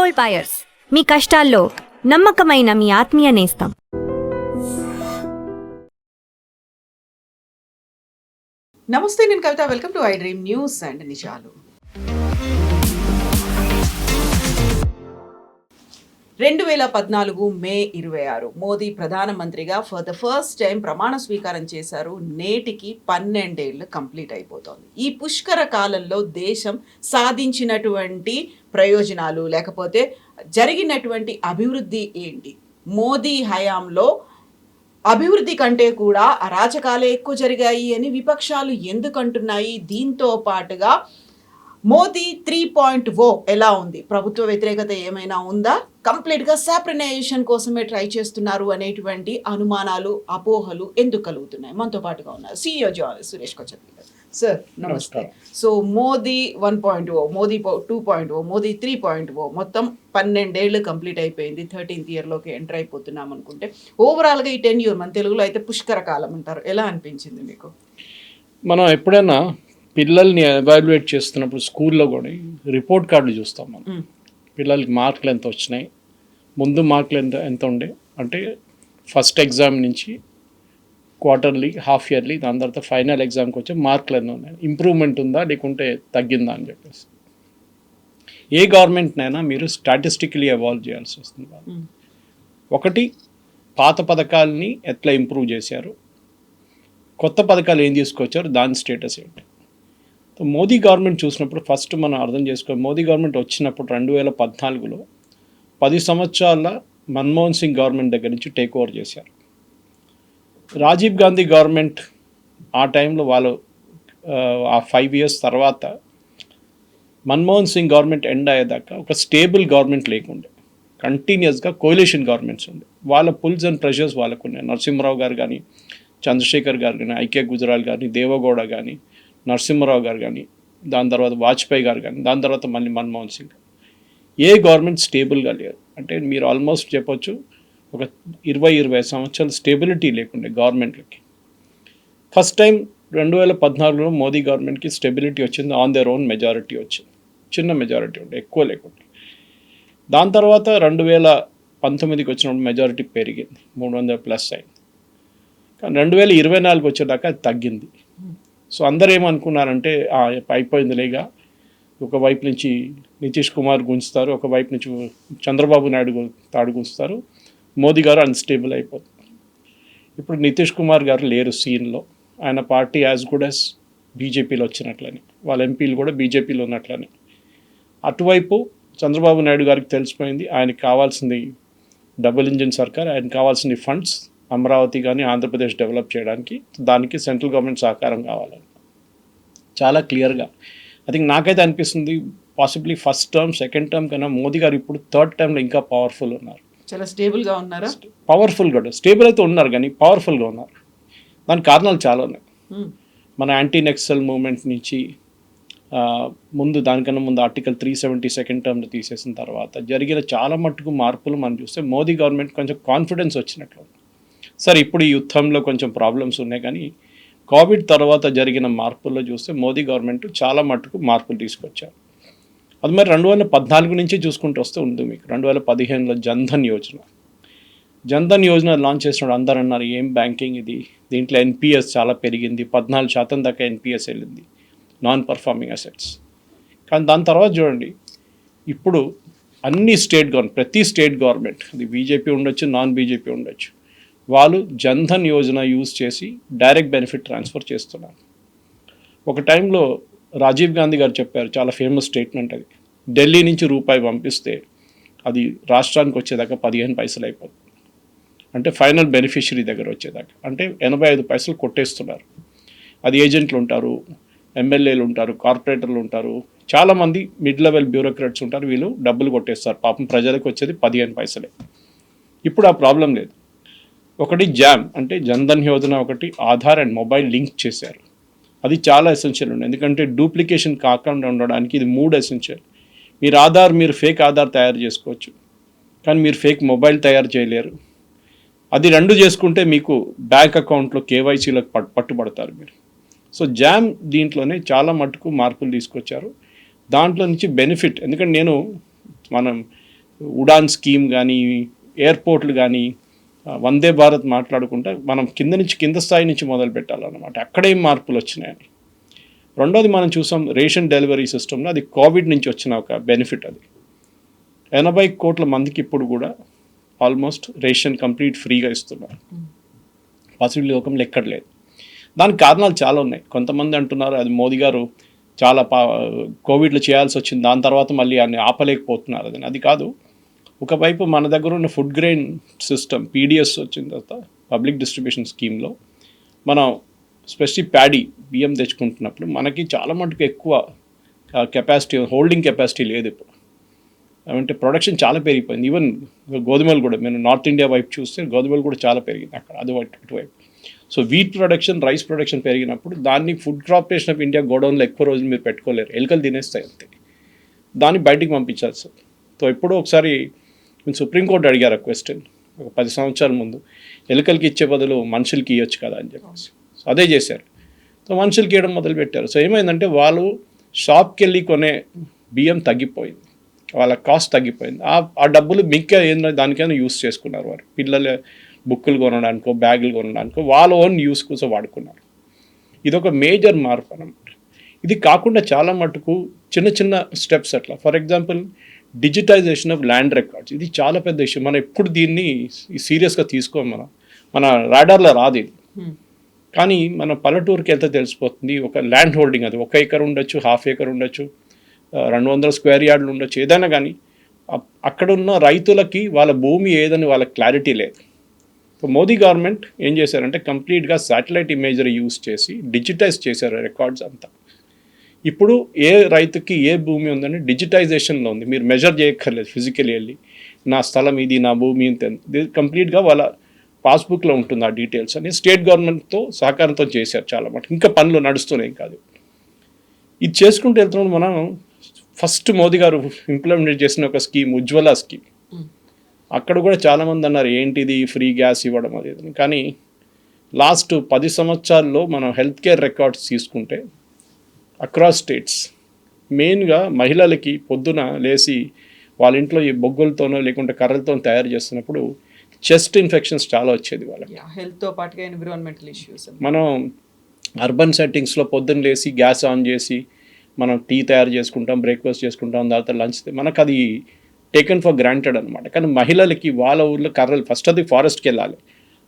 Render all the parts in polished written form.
Gold buyers, మీ కష్టాల్లో నమ్మకమైన మీ ఆత్మీయ నేస్తం. నమస్తే, నేను కవిత. Welcome to I dream news and నిజాలు. 2014 మే 26 మోదీ ప్రధానమంత్రిగా ఫర్ ద ఫస్ట్ టైం ప్రమాణ స్వీకారం చేశారు. నేటికి 12 ఏళ్ళు కంప్లీట్ అయిపోతుంది. ఈ పుష్కర కాలంలో దేశం సాధించినటువంటి ప్రయోజనాలు లేకపోతే జరిగినటువంటి అభివృద్ధి ఏంటి? మోదీ హయాంలో అభివృద్ధి కంటే కూడా అరాచకాలే ఎక్కువ జరిగాయి అని విపక్షాలు ఎందుకంటున్నాయి? దీంతో పాటుగా మోదీ 3.0 ఎలా ఉంది? ప్రభుత్వ వ్యతిరేకత ఏమైనా ఉందా? కంప్లీట్గా సాప్రనైజేషన్ కోసమే ట్రై చేస్తున్నారు అనేటువంటి అనుమానాలు, అపోహలు ఎందుకు కలుగుతున్నాయి? మనతో పాటుగా ఉన్నారు CEO జర్నలిస్ట్ సురేష్ కొచ్చర్తి గారు. సార్ నమస్తే. సో మోదీ 1.0, మోదీ 2.0, మోదీ 3.0 మొత్తం 12 ఏళ్ళు కంప్లీట్ అయిపోయింది. 13th ఇయర్లోకి ఎంటర్ అయిపోతున్నాం అనుకుంటే ఓవరాల్గా ఈ 10 years మన తెలుగులో అయితే పుష్కర కాలం అంటారు. ఎలా అనిపించింది మీకు? మనం ఎప్పుడైనా పిల్లల్ని ఎవాల్యుయేట్ చేస్తున్నప్పుడు స్కూల్లో కూడా రిపోర్ట్ కార్డులు చూస్తాం. మనం పిల్లలకి మార్కులు ఎంత వచ్చినాయి, ముందు మార్కులు ఎంత ఉండే, అంటే ఫస్ట్ ఎగ్జామ్ నుంచి క్వార్టర్లీ, హాఫ్ ఇయర్లీ, దాని తర్వాత ఫైనల్ ఎగ్జామ్కి వచ్చే మార్కులు ఎన్ని ఉన్నాయి, ఇంప్రూవ్మెంట్ ఉందా లేకుంటే తగ్గిందా అని చెప్పేసి. ఏ గవర్నమెంట్నైనా మీరు స్టాటిస్టికలీ ఎవాల్వ్ చేయాల్సి వస్తుంది. ఒకటి, పాత పథకాలని ఎట్లా ఇంప్రూవ్ చేశారు, కొత్త పథకాలు ఏం తీసుకొచ్చారు, దాని స్టేటస్ ఏంటి. మోదీ గవర్నమెంట్ చూసినప్పుడు ఫస్ట్ మనం అర్థం చేసుకోవాలి. మోదీ గవర్నమెంట్ వచ్చినప్పుడు 2014లో 10 సంవత్సరాల మన్మోహన్ సింగ్ గవర్నమెంట్ దగ్గర నుంచి టేక్ ఓవర్ చేశారు. రాజీవ్ గాంధీ గవర్నమెంట్ ఆ టైంలో వాళ్ళు ఆ 5 years తర్వాత మన్మోహన్ సింగ్ గవర్నమెంట్ ఎండ్ అయ్యేదాకా ఒక స్టేబుల్ గవర్నమెంట్ లేకుండే, కంటిన్యూస్గా కోalition గవర్నమెంట్స్ ఉండే. వాళ్ళ పుల్స్ అండ్ ప్రెషర్స్ వాళ్ళకు ఉన్నాయి. నరసింహరావు గారు కానీ, చంద్రశేఖర్ గారు కానీ, ఐకే గుజరాల్ కానీ, దేవగౌడ కానీ, నరసింహరావు గారు కానీ, దాని తర్వాత వాజ్పేయి గారు కానీ, దాని తర్వాత మళ్ళీ మన్మోహన్ సింగ్. ఏ గవర్నమెంట్ స్టేబుల్గా లేరు. అంటే మీరు ఆల్మోస్ట్ చెప్పొచ్చు ఒక 20-25 సంవత్సరాలు స్టేబిలిటీ లేకుండే గవర్నమెంట్లకి. ఫస్ట్ టైం 2014లో మోదీ గవర్నమెంట్కి స్టెబిలిటీ వచ్చింది. ఆన్ దేర్ ఓన్ మెజారిటీ వచ్చింది. చిన్న మెజారిటీ ఉండే, ఎక్కువ లేకుండే. దాని తర్వాత 2019కి వచ్చినప్పుడు మెజారిటీ పెరిగింది, 300+ అయింది. కానీ 2024 వచ్చేదాకా అది తగ్గింది. సో అందరూ ఏమనుకున్నారంటే అయిపోయిందిలేగా, ఒకవైపు నుంచి నితీష్ కుమార్ గుంచుతారు, ఒకవైపు నుంచి చంద్రబాబు నాయుడు తాడు గుంచుతారు, మోదీ గారు అన్స్టేబుల్ అయిపోతుంది. ఇప్పుడు నితీష్ కుమార్ గారు లేరు సీన్లో. ఆయన పార్టీ యాజ్ గుడ్ యాజ్ బీజేపీలో వచ్చినట్లని, వాళ్ళ ఎంపీలు కూడా బీజేపీలో ఉన్నట్లని. అటువైపు చంద్రబాబు నాయుడు గారికి తెలిసిపోయింది ఆయనకి కావాల్సింది డబుల్ ఇంజిన్ సర్కార్, ఆయనకు కావాల్సింది ఫండ్స్, అమరావతి కానీ ఆంధ్రప్రదేశ్ డెవలప్ చేయడానికి. దానికి సెంట్రల్ గవర్నమెంట్ సహకారం కావాలని చాలా క్లియర్గా. ఐ థింక్ నాకైతే అనిపిస్తుంది possibly first term, second term కన్నా మోదీ గారు ఇప్పుడు థర్డ్ టర్మ్లో ఇంకా పవర్ఫుల్ ఉన్నారు. చాలా స్టేబుల్గా ఉన్నారా? పవర్ఫుల్ కూడా, స్టేబుల్ అయితే ఉన్నారు కానీ పవర్ఫుల్గా ఉన్నారు. దానికి కారణాలు చాలా ఉన్నాయి. మన యాంటీ నెక్సల్ మూవ్మెంట్ నుంచి ముందు, దానికన్నా ముందు ఆర్టికల్ 370 సెకండ్ టర్మ్లో తీసేసిన తర్వాత జరిగిన చాలా మట్టుకు మార్పులు మనం చూస్తే మోదీ గవర్నమెంట్ కొంచెం కాన్ఫిడెన్స్ వచ్చినట్లు. సరే, ఇప్పుడు ఈ యుద్ధంలో కొంచెం ప్రాబ్లమ్స్ ఉన్నాయి, కానీ కోవిడ్ తర్వాత జరిగిన మార్పుల్లో చూస్తే మోదీ గవర్నమెంట్ చాలా మట్టుకు మార్పులు తీసుకొచ్చారు. అది మరి 2014 నుంచి చూసుకుంటూ వస్తే ఉంది. మీకు 2015లో జన్ధన్ యోజన లాంచ్ చేసినప్పుడు అందరూ అన్నారు ఏం బ్యాంకింగ్ ఇది, దీంట్లో NPS చాలా పెరిగింది, 14% దాకా NPS వెళ్ళింది, నాన్ పర్ఫార్మింగ్ అసెట్స్. కానీ దాని తర్వాత చూడండి, ఇప్పుడు అన్ని స్టేట్ గవర్నమెంట్, ప్రతి స్టేట్ గవర్నమెంట్, అది బీజేపీ ఉండొచ్చు, నాన్ బీజేపీ ఉండొచ్చు, వాళ్ళు జన్ధన్ యోజన యూజ్ చేసి డైరెక్ట్ బెనిఫిట్ ట్రాన్స్ఫర్ చేస్తున్నారు. ఒక టైంలో రాజీవ్ గాంధీ గారు చెప్పారు, చాలా ఫేమస్ స్టేట్మెంట్ అది, ఢిల్లీ నుంచి రూపాయి పంపిస్తే అది రాష్ట్రానికి వచ్చేదాకా 15 పైసలు అయిపోతుంది. అంటే ఫైనల్ బెనిఫిషరీ దగ్గర వచ్చేదాకా అంటే 85 పైసలు కొట్టేస్తున్నారు. అది ఏజెంట్లు ఉంటారు, ఎమ్మెల్యేలు ఉంటారు, కార్పొరేటర్లు ఉంటారు, చాలామంది మిడ్ లెవెల్ బ్యూరోక్రాట్స్ ఉంటారు, వీళ్ళు డబ్బులు కొట్టేస్తారు. పాపం ప్రజలకు వచ్చేది 15 పైసలే. ఇప్పుడు ఆ ప్రాబ్లం లేదు. ఒకటి జామ్ అంటే జన్ధన్ యోజన, ఒకటి ఆధార్ అండ్ మొబైల్ లింక్ చేశారు. అది చాలా ఎసెన్షియల్ ఉంది, ఎందుకంటే డూప్లికేషన్ కాకుండా ఉండడానికి ఇది 3 ఎసెన్షియల్. మీరు ఫేక్ ఆధార్ తయారు చేసుకోవచ్చు, కానీ మీరు ఫేక్ మొబైల్ తయారు చేయలేరు. అది 2 చేసుకుంటే మీకు బ్యాంక్ అకౌంట్లో కేవైసీలకు పట్టుబడతారు మీరు. సో జామ్ దీంట్లోనే చాలా మట్టుకు మార్పులు తీసుకొచ్చారు. దాంట్లో నుంచి బెనిఫిట్, ఎందుకంటే మనం ఉడాన్ స్కీమ్ కానీ, ఎయిర్పోర్ట్లు కానీ, వందే భారత్ మాట్లాడుకుంటే మనం కింద స్థాయి నుంచి మొదలు పెట్టాలన్నమాట. అక్కడే మార్పులు వచ్చినాయని. రెండోది మనం చూసాం రేషన్ డెలివరీ సిస్టంలో, అది కోవిడ్ నుంచి వచ్చిన ఒక బెనిఫిట్. అది 80 కోట్ల మందికి ఇప్పుడు కూడా ఆల్మోస్ట్ రేషన్ కంప్లీట్ ఫ్రీగా ఇస్తున్నారు. పాసిబిలిటీ లోకంలో ఎక్కడ లేదు. దానికి కారణాలు చాలా ఉన్నాయి. కొంతమంది అంటున్నారు అది మోదీ గారు చాలా కోవిడ్లో చేయాల్సి వచ్చింది, దాని తర్వాత మళ్ళీ అన్ని ఆపలేకపోతున్నారు అని. అది కాదు. ఒకవైపు మన దగ్గర ఉన్న ఫుడ్ గ్రెయిన్ సిస్టమ్ పీడిఎస్ వచ్చిన తర్వాత పబ్లిక్ డిస్ట్రిబ్యూషన్ స్కీమ్లో మనం స్పెసిఫిక్ ప్యాడీ బియ్యం తెచ్చుకుంటున్నప్పుడు మనకి చాలా మటుకు ఎక్కువ కెపాసిటీ, హోల్డింగ్ కెపాసిటీ లేదు ఇప్పుడు. అంటే ప్రొడక్షన్ చాలా పెరిగిపోయింది. ఈవెన్ గోధుమలు కూడా, మేము నార్త్ ఇండియా వైపు చూస్తే గోధుమలు కూడా చాలా పెరిగింది అక్కడ, అది అటువైపు. So wheat production, rice production పెరిగినప్పుడు దాన్ని ఫుడ్ కార్పొరేషన్ ఆఫ్ ఇండియా గోడౌన్లో ఎక్కువ రోజులు మీరు పెట్టుకోలేరు, ఎలుకలు తినేస్తాయి అంతే. దాన్ని బయటికి పంపించాలి సార్. సో ఎప్పుడో ఒకసారి సుప్రీంకోర్టు అడిగారు క్వశ్చన్ ఒక 10 సంవత్సరాల ముందు, ఎలుకలకి ఇచ్చే బదులు మనుషులకి ఇవ్వచ్చు కదా అని చెప్పేసి. సో అదే చేశారు. సో మనుషులకి ఇవ్వడం మొదలుపెట్టారు. సో ఏమైందంటే వాళ్ళు షాప్కి వెళ్ళి కొనే బియ్యం తగ్గిపోయింది, వాళ్ళ కాస్ట్ తగ్గిపోయింది. ఆ డబ్బులు మిగతా ఏంటంటే దానికైనా యూస్ చేసుకున్నారు వారు. పిల్లల బుక్కులు కొనడానికో, బ్యాగులు కొనడానికో వాళ్ళ ఓన్ యూస్ కోసం వాడుకున్నారు. ఇది ఒక మేజర్ మార్పు అన్నమాట. ఇది కాకుండా చాలా మటుకు చిన్న చిన్న స్టెప్స్ అట్లా. For example digitization of land records, ఇది చాలా పెద్ద ఇష్యూ. మనం ఎప్పుడు దీన్ని సీరియస్గా తీసుకోం, మన రాడార్లో రాదు ఇది. కానీ మన పల్లెటూరుకి ఎంత తెలిసిపోతుంది, ఒక ల్యాండ్ హోల్డింగ్, అది 1 ఎకర్ ఉండొచ్చు, 1/2 ఎకర్ ఉండొచ్చు, 200 స్క్వేర్ యార్డులు ఉండొచ్చు, ఏదైనా కానీ అక్కడున్న రైతులకి వాళ్ళ భూమి ఏదని వాళ్ళకి క్లారిటీ లేదు. సో మోదీ గవర్నమెంట్ ఏం చేశారంటే కంప్లీట్గా శాటిలైట్ ఇమేజరీ యూస్ చేసి డిజిటైజ్ చేశారు రికార్డ్స్ అంతా. ఇప్పుడు ఏ రైతుకి ఏ భూమి ఉందని డిజిటైజేషన్లో ఉంది, మీరు మెజర్ చేయక్కర్లేదు ఫిజికలీ వెళ్ళి నా స్థలం ఇది, నా భూమి ఇంత, ఇది కంప్లీట్గా వాళ్ళ పాస్బుక్లో ఉంటుంది ఆ డీటెయిల్స్ అని. స్టేట్ గవర్నమెంట్తో సహకారంతో చేశారు చాలా మటుకు, ఇంకా పనులు నడుస్తున్నాయి కాదు. ఇది చేసుకుంటూ వెళ్తున్నాం. మనం ఫస్ట్ మోదీ గారు ఇంప్లిమెంట్ చేసిన ఒక స్కీమ్ ఉజ్వల స్కీమ్, అక్కడ కూడా చాలామంది అన్నారు ఏంటిది ఫ్రీ గ్యాస్ ఇవ్వడం అది, కానీ లాస్ట్ 10 సంవత్సరాల్లో మనం హెల్త్ కేర్ రికార్డ్స్ తీసుకుంటే అక్రాస్ స్టేట్స్ మెయిన్గా మహిళలకి పొద్దున లేచి వాళ్ళ ఇంట్లో ఈ బొగ్గులతోనో లేకుంటే కర్రలతో తయారు చేస్తున్నప్పుడు చెస్ట్ ఇన్ఫెక్షన్స్ చాలా వచ్చేది వాళ్ళకి. హెల్త్తో పాటుగా ఎన్విరాన్మెంటల్ ఇష్యూస్. మనం అర్బన్ సెట్టింగ్స్లో పొద్దున్న లేచి గ్యాస్ ఆన్ చేసి మనం టీ తయారు చేసుకుంటాం, బ్రేక్ఫాస్ట్ చేసుకుంటాం, తర్వాత లంచ్, మనకు అది టేకెన్ ఫర్ గ్రాంటెడ్ అనమాట. కానీ మహిళలకి వాళ్ళ ఊళ్ళో కర్రలు, ఫస్ట్ అది ఫారెస్ట్కి వెళ్ళాలి,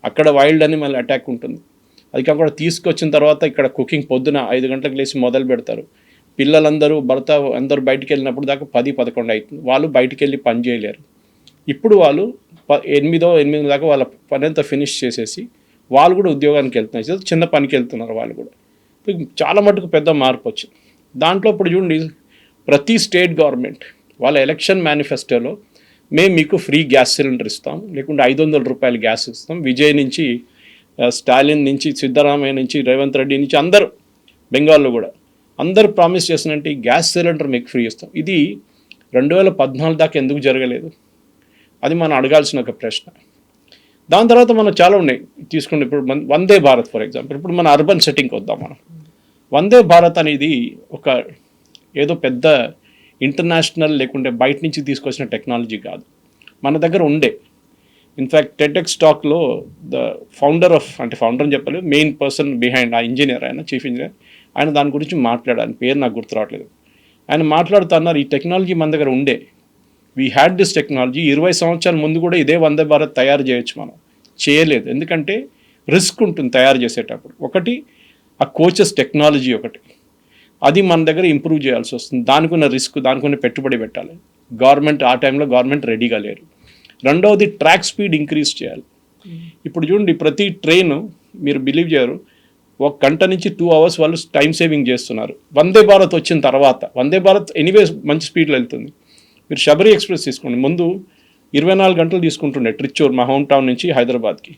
అక్కడ వైల్డ్ అనిమల్ అటాక్ ఉంటుంది, అది కాకుండా తీసుకొచ్చిన తర్వాత ఇక్కడ కుకింగ్ పొద్దున 5 గంటలకు లేచి మొదలు పెడతారు. పిల్లలందరూ భర్త అందరూ బయటికి వెళ్ళినప్పుడు దాకా 10-11 అవుతుంది, వాళ్ళు బయటికి వెళ్ళి పని చేయలేరు. ఇప్పుడు వాళ్ళు 8 దాకా వాళ్ళ పని అంతా ఫినిష్ చేసేసి వాళ్ళు కూడా ఉద్యోగానికి వెళ్తున్నారు, చిన్న పనికి వెళ్తున్నారు వాళ్ళు కూడా. చాలా మటుకు పెద్ద మార్పు వచ్చింది దాంట్లో. ఇప్పుడు చూడండి, ప్రతి స్టేట్ గవర్నమెంట్ వాళ్ళ ఎలక్షన్ మేనిఫెస్టోలో మేము మీకు ఫ్రీ గ్యాస్ సిలిండర్ ఇస్తాం, లేకుంటే 500 రూపాయలు గ్యాస్ ఇస్తాం. విజయ్ నుంచి, స్టాలిన్ నుంచి, సిద్ధరామయ్య నుంచి, రేవంత్ రెడ్డి నుంచి, అందరూ బెంగాల్లో కూడా అందరూ ప్రామిస్ చేసినట్టు గ్యాస్ సిలిండర్ మీకు ఫ్రీ ఇస్తాం. ఇది 2014 దాకా ఎందుకు జరగలేదు, అది మనం అడగాల్సిన ఒక ప్రశ్న. దాని తర్వాత మనం చాలా ఉన్నాయి తీసుకుంటే, ఇప్పుడు వందే భారత్ ఫర్ ఎగ్జాంపుల్, ఇప్పుడు మన అర్బన్ సెట్టింగ్కి వద్దాం. మనం వందే భారత్ అనేది ఒక ఏదో పెద్ద ఇంటర్నేషనల్ లేకుంటే బయట నుంచి తీసుకొచ్చిన టెక్నాలజీ కాదు, మన దగ్గర ఉండే. ఇన్ఫ్యాక్ట్ టెడ్ఎక్స్ టాక్లో ద ఫౌండర్ అని చెప్పలేదు, మెయిన్ పర్సన్ బిహైండ్ ఆ ఇంజనీర్, ఆయన చీఫ్ ఇంజనీర్, ఆయన దాని గురించి మాట్లాడాను, పేరు నాకు గుర్తు రావట్లేదు. ఆయన మాట్లాడుతున్నారు ఈ టెక్నాలజీ మన దగ్గర ఉండే, వీ హ్యాడ్ దిస్ టెక్నాలజీ, 20 సంవత్సరాల ముందు కూడా ఇదే వందే భారత్ తయారు చేయొచ్చు, మనం చేయలేదు. ఎందుకంటే రిస్క్ ఉంటుంది తయారు చేసేటప్పుడు. ఒకటి ఆ కోచెస్ టెక్నాలజీ, ఒకటి అది మన దగ్గర ఇంప్రూవ్ చేయాల్సి వస్తుంది, దానికి ఉన్న రిస్క్, దానికి ఉన్న పెట్టుబడి పెట్టాలి. గవర్నమెంట్ ఆ టైంలో రెడీగా లేరు. రెండవది ట్రాక్ స్పీడ్ ఇంక్రీజ్ చేయాలి. ఇప్పుడు చూడండి, ప్రతి ట్రైన్ మీరు బిలీవ్ చేయరు, 1 గంట నుంచి 2 అవర్స్ వాళ్ళు టైం సేవింగ్ చేస్తున్నారు. వందే భారత్ వచ్చిన తర్వాత, వందే భారత్ ఎనీవేస్ మంచి స్పీడ్లో వెళ్తుంది. మీరు శబరి ఎక్స్ప్రెస్ తీసుకోండి, ముందు 24 గంటలు తీసుకుంటుండే ట్రిచ్చూర్, మా హోమ్ టౌన్ నుంచి హైదరాబాద్కి,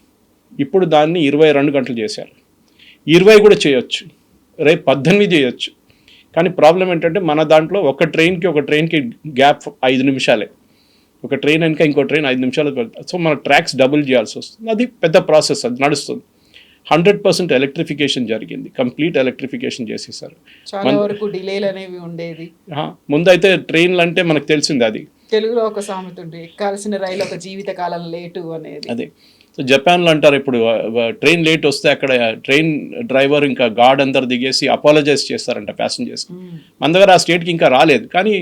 ఇప్పుడు దాన్ని 22 గంటలు చేశారు. 20 కూడా చేయొచ్చు, రేపు 18 చేయొచ్చు. కానీ ప్రాబ్లం ఏంటంటే మన దాంట్లో ఒక ట్రైన్కి గ్యాప్ 5 నిమిషాలే, ఒక ట్రైన్ వెనక ఇంకో ట్రైన్ 5 నిమిషాలు వెళ్తారు. సో మన ట్రాక్స్ డబుల్ చేయాల్సి వస్తుంది, అది పెద్ద ప్రాసెస్, అది నడుస్తుంది. 100% ఎలక్ట్రిఫికేషన్ జరిగింది, కంప్లీట్ ఎలక్ట్రిఫికేషన్ చేసేసారు. చాలా వరకు డిలేలు అనేవి ఉండేది. ముందైతే ట్రైన్లు అంటే మనకు తెలిసింది, అది తెలుగులో ఒక సామెత ఉంది, ఎక్కాల్సిన రైలు ఒక జీవిత కాలం లేటు అనేది. అదే. సో జపాన్లో అంటారు ఇప్పుడు ట్రైన్ లేట్ వస్తే అక్కడ ట్రైన్ డ్రైవర్ ఇంకా గార్డ్ అందరు దిగేసి అపాలజైజ్ చేస్తారంట ప్యాసింజర్స్. మన దగ్గర ఆ స్టేట్కి ఇంకా రాలేదు, కానీ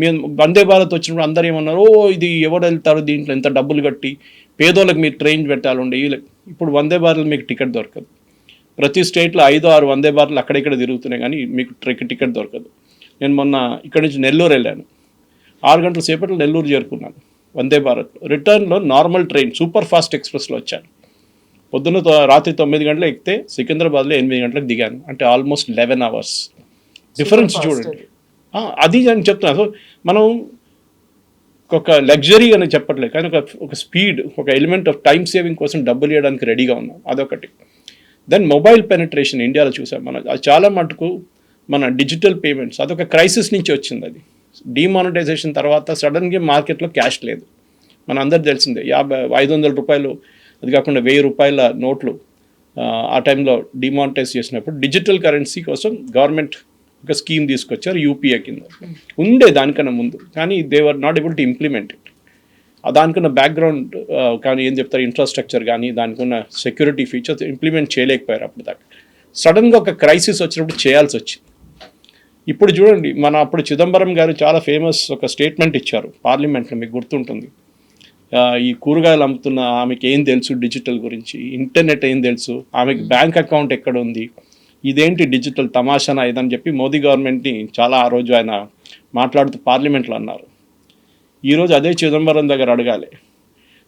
మేము వందే భారత్ వచ్చినప్పుడు అందరు ఏమన్నారు, ఓ ఇది ఎవరు వెళ్తారు దీంట్లో ఎంత డబ్బులు కట్టి, పేదోళ్ళకి మీరు ట్రైన్ పెట్టాలండి. ఇప్పుడు వందే భారత్ మీకు టికెట్ దొరకదు. ప్రతి స్టేట్లో 5-6 వందే భారత్లు అక్కడిక్కడ తిరుగుతున్నాయి, కానీ మీకు టికెట్ దొరకదు. నేను మొన్న ఇక్కడి నుంచి నెల్లూరు వెళ్ళాను, 6 గంటల సేపట్లో నెల్లూరు చేరుకున్నాను వందే భారత్. రిటర్న్లో నార్మల్ ట్రైన్ సూపర్ ఫాస్ట్ ఎక్స్ప్రెస్లో వచ్చాను. పొద్దున్న రాత్రి 9 గంటలకు ఎక్కితే సికింద్రాబాద్లో 8 గంటలకు దిగాను. అంటే ఆల్మోస్ట్ 11 hours డిఫరెన్స్ చూడండి. అది నేను చెప్తున్నాను. సో మనం ఒక లగ్జరీ అని చెప్పట్లేదు, కానీ ఒక స్పీడ్, ఒక ఎలిమెంట్ ఆఫ్ టైం సేవింగ్ కోసం డబ్బులు ఇవ్వడానికి రెడీగా ఉన్నాం, అదొకటి. దెన్ మొబైల్ పెనిట్రేషన్ ఇండియాలో చూసాం మనం, అది చాలా మటుకు మన డిజిటల్ పేమెంట్స్ అదొక క్రైసిస్ నుంచి వచ్చింది. అది డిమానిటైజేషన్ తర్వాత సడన్గా మార్కెట్లో క్యాష్ లేదు, మన అందరు తెలిసిందే. 500 రూపాయలు, అది కాకుండా 1000 రూపాయల నోట్లు ఆ టైంలో డిమానిటైజ్ చేసినప్పుడు డిజిటల్ కరెన్సీ కోసం గవర్నమెంట్ ఒక స్కీమ్ తీసుకొచ్చారు, యూపీఐ కింద. ఉండే దానికన్నా ముందు, కానీ they were not able to implement it. దానికున్న బ్యాక్గ్రౌండ్ కానీ ఏం చెప్తారు, ఇన్ఫ్రాస్ట్రక్చర్ కానీ దానికున్న సెక్యూరిటీ ఫీచర్స్ ఇంప్లిమెంట్ చేయలేకపోయారు అప్పుడు దాకా. సడన్గా ఒక క్రైసిస్ వచ్చినప్పుడు చేయాల్సి వచ్చింది. ఇప్పుడు చూడండి, మన అప్పుడు చిదంబరం గారు చాలా ఫేమస్ ఒక స్టేట్మెంట్ ఇచ్చారు పార్లమెంట్లో, మీకు గుర్తుంటుంది. ఈ కూరగాయలు అమ్ముతున్న ఆమెకి ఏం తెలుసు డిజిటల్ గురించి, ఇంటర్నెట్ ఏం తెలుసు, ఆమెకి బ్యాంక్ అకౌంట్ ఎక్కడ ఉంది, ఇదేంటి డిజిటల్ తమాషానా ఇదని చెప్పి మోదీ గవర్నమెంట్ని చాలా ఆ రోజు ఆయన మాట్లాడుతూ పార్లమెంట్లో అన్నారు. ఈరోజు అదే చిదంబరం దగ్గర అడగాలి,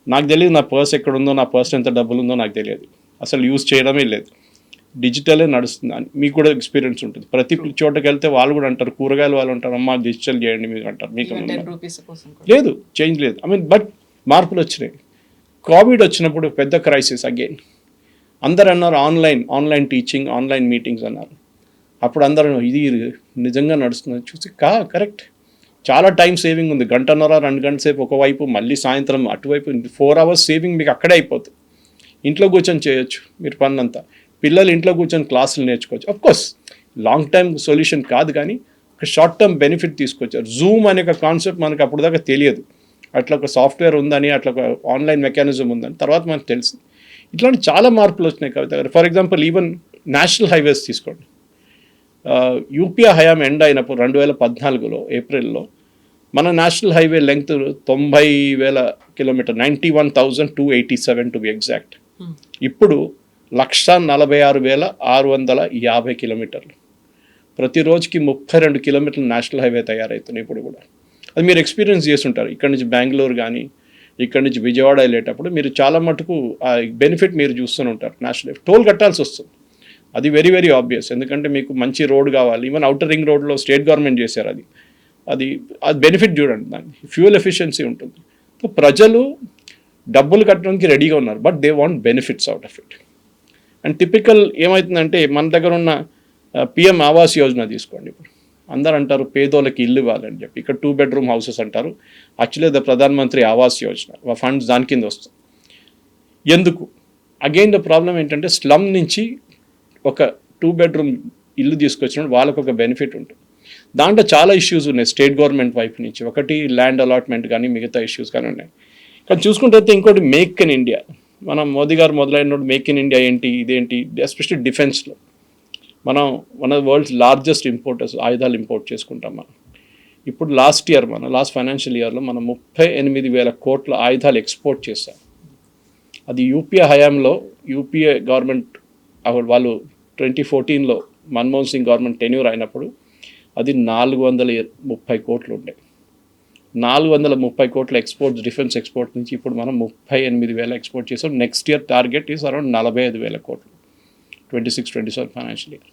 నాకు తెలియదు నా పర్స్ ఎక్కడుందో, నా పర్స్ ఎంత డబ్బులు ఉందో నాకు తెలియదు, అసలు యూజ్ చేయడమే లేదు, డిజిటలే నడుస్తుంది అని. మీకు కూడా ఎక్స్పీరియన్స్ ఉంటుంది. ప్రతి చోటకి వెళ్తే వాళ్ళు కూడా అంటారు, కూరగాయలు వాళ్ళు అంటారు, అమ్మా డిజిటల్ చేయండి మీకు అంటారు. మీకు లేదు, చేంజ్ లేదు. బట్ మార్పులు వచ్చినాయి. కోవిడ్ వచ్చినప్పుడు పెద్ద క్రైసిస్ అగైన్. అందరు అన్నారు ఆన్లైన్ టీచింగ్, ఆన్లైన్ మీటింగ్స్ అన్నారు. అప్పుడు అందరూ ఇది నిజంగా నడుస్తుంది చూసి కరెక్ట్, చాలా టైం సేవింగ్ ఉంది. 1.5-2 గంటల సేపు ఒకవైపు, మళ్ళీ సాయంత్రం అటువైపు 4 hours సేవింగ్ మీకు అక్కడే అయిపోతుంది. ఇంట్లో కూర్చొని చేయొచ్చు మీరు పన్నంతా. పిల్లలు ఇంట్లో కూర్చొని క్లాసులు నేర్చుకోవచ్చు. అఫ్కోర్స్ లాంగ్ టైం సొల్యూషన్ కాదు, కానీ ఒక షార్ట్ టర్మ్ బెనిఫిట్ తీసుకొచ్చారు. జూమ్ అనే ఒక కాన్సెప్ట్ మనకు అప్పుడు దాకా తెలియదు, అట్లా ఒక సాఫ్ట్వేర్ ఉందని, అట్లా ఒక ఆన్లైన్ మెకానిజం ఉందని తర్వాత మనకు తెలిసింది. ఇట్లాంటి చాలా మార్పులు వచ్చినాయి కవిత గారు. For example even national highways తీసుకోండి. యూపీఐ హయాం ఎండ్ అయినప్పుడు 2014లో ఏప్రిల్లో మన national highway length 90,000 kilometre, 91,287 to be exact. ఇప్పుడు 146,650 కిలోమీటర్లు. ప్రతిరోజుకి 32 కిలోమీటర్లు నేషనల్ హైవే తయారవుతున్నాయి ఇప్పుడు కూడా. అది మీరు ఎక్స్పీరియన్స్ చేస్తుంటారు. ఇక్కడ నుంచి బెంగళూరు కానీ, ఇక్కడ నుంచి విజయవాడ వెళ్ళేటప్పుడు మీరు చాలా మటుకు ఆ బెనిఫిట్ మీరు చూస్తూనే ఉంటారు. నేషనల్ హైవే టోల్ కట్టాల్సి వస్తుంది, అది వెరీ వెరీ ఆబ్వియస్. ఎందుకంటే మీకు మంచి రోడ్ కావాలి. ఈవెన్ అవుటర్ రింగ్ రోడ్లో స్టేట్ గవర్నమెంట్ చేశారు. అది బెనిఫిట్ చూడండి, దాన్ని ఫ్యూయల్ ఎఫిషియన్సీ ఉంటుంది. సో ప్రజలు డబ్బులు కట్టడానికి రెడీగా ఉన్నారు, but they want benefits out of it. And typical ఏమవుతుందంటే, మన దగ్గర ఉన్న పిఎం ఆవాస్ యోజన తీసుకోండి. ఇప్పుడు అందరు అంటారు పేదోళ్ళకి ఇల్లు ఇవ్వాలని చెప్పి, ఇక్కడ 2 bedroom హౌసెస్ అంటారు. Actually the Pradhan Mantri Awas Yojana funds దాని కింద వస్తుంది. ఎందుకు? అగైన్ ద ప్రాబ్లం ఏంటంటే, స్లమ్ నుంచి ఒక 2 bedroom ఇల్లు తీసుకొచ్చినప్పుడు వాళ్ళకు ఒక బెనిఫిట్ ఉంటుంది. దాంట్లో చాలా ఇష్యూస్ ఉన్నాయి స్టేట్ గవర్నమెంట్ వైపు నుంచి. ఒకటి ల్యాండ్ అలాట్మెంట్ కానీ, మిగతా ఇష్యూస్ కానీ ఉన్నాయి. కానీ చూసుకుంటే ఇంకోటి మేక్ ఇన్ ఇండియా. మనం మోదీ గారు మొదలైనప్పుడు మేక్ ఇన్ ఇండియా ఏంటి, ఇదేంటి, ఎస్పెషల్లీ డిఫెన్స్లో మనం one of the world's largest importers, ఆయుధాలు ఇంపోర్ట్ చేసుకుంటాం మనం. ఇప్పుడు లాస్ట్ ఫైనాన్షియల్ ఇయర్లో మనం 38,000 కోట్ల ఆయుధాలు ఎక్స్పోర్ట్ చేశాం. అది యూపీఐ హయాంలో, యూపీఐ గవర్నమెంట్ వాళ్ళు 2014లో మన్మోహన్ సింగ్ గవర్నమెంట్ టెన్యూర్ అయినప్పుడు అది 430 కోట్లు ఉండే. 430 కోట్ల ఎక్స్పోర్ట్స్, డిఫెన్స్ ఎక్స్పోర్ట్ నుంచి ఇప్పుడు మనం 38,000 ఎక్స్పోర్ట్ చేసాం. Next year target is around 45,000 కోట్లు 26-27 ఫైనాన్షియల్ ఇయర్.